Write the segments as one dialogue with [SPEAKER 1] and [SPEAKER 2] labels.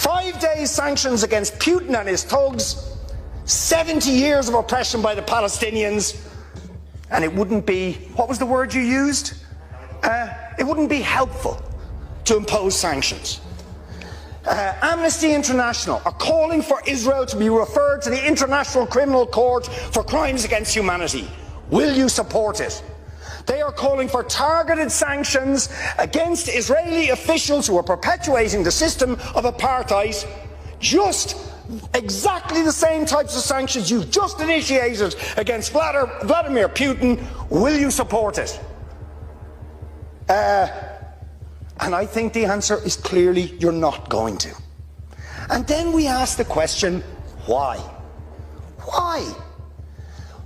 [SPEAKER 1] 5-day sanctions against Putin and his thugs, 70 years of oppression by the Palestinians, and it wouldn't be, what was the word you used? It wouldn't be helpful to impose sanctions. Amnesty International are calling for Israel to be referred to the International Criminal Court for crimes against humanity. Will you support it? They are calling for targeted sanctions against Israeli officials who are perpetuating the system of apartheid, just exactly the same types of sanctions you've just initiated against Vladimir Putin. Will you support it? And I think the answer is clearly you're not going to. And then we ask the question, why? Why?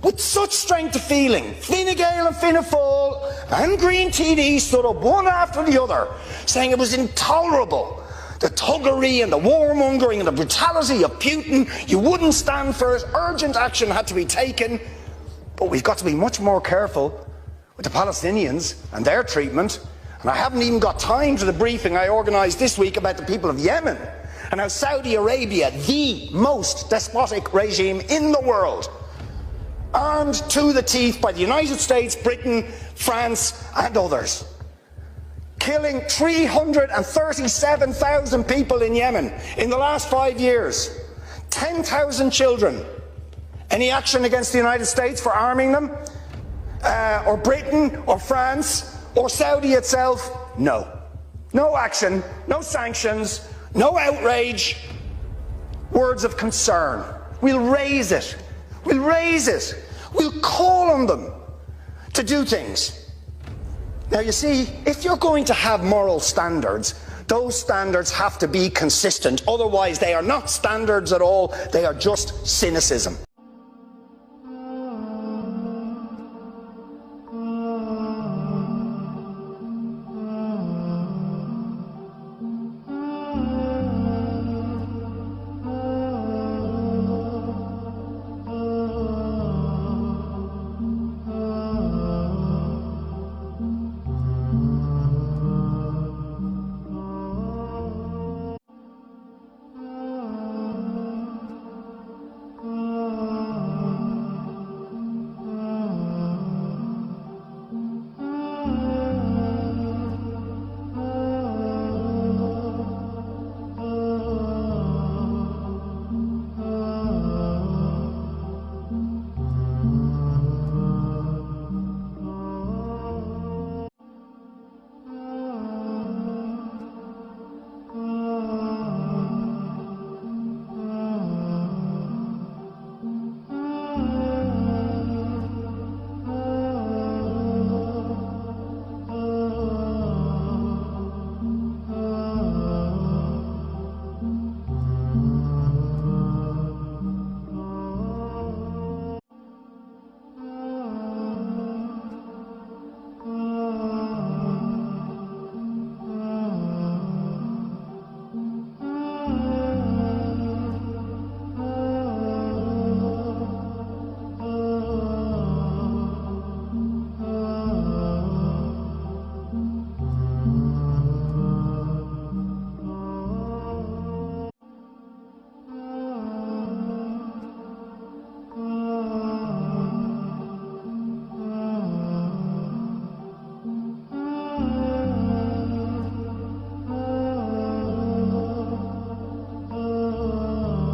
[SPEAKER 1] With such strength of feeling, Fine Gael and Fianna Fáil and Green TD stood up one after the other, saying it was intolerable, the thuggery and the warmongering and the brutality of Putin. You wouldn't stand for it. Urgent action had to be taken. But we've got to be much more careful with the Palestinians and their treatment. And I haven't even got time for the briefing I organised this week about the people of Yemen and how Saudi Arabia, the most despotic regime in the world, armed to the teeth by the United States, Britain, France and others, killing 337,000 people in Yemen in the last 5 years, 10,000 children. Any action against the United States for arming them? Or Britain, or France, or Saudi itself? No. No action, no sanctions, no outrage. Words of concern. We'll raise it. We'll raise it. We'll call on them to do things. Now you see, if you're going to have moral standards, those standards have to be consistent. Otherwise they are not standards at all, they are just cynicism.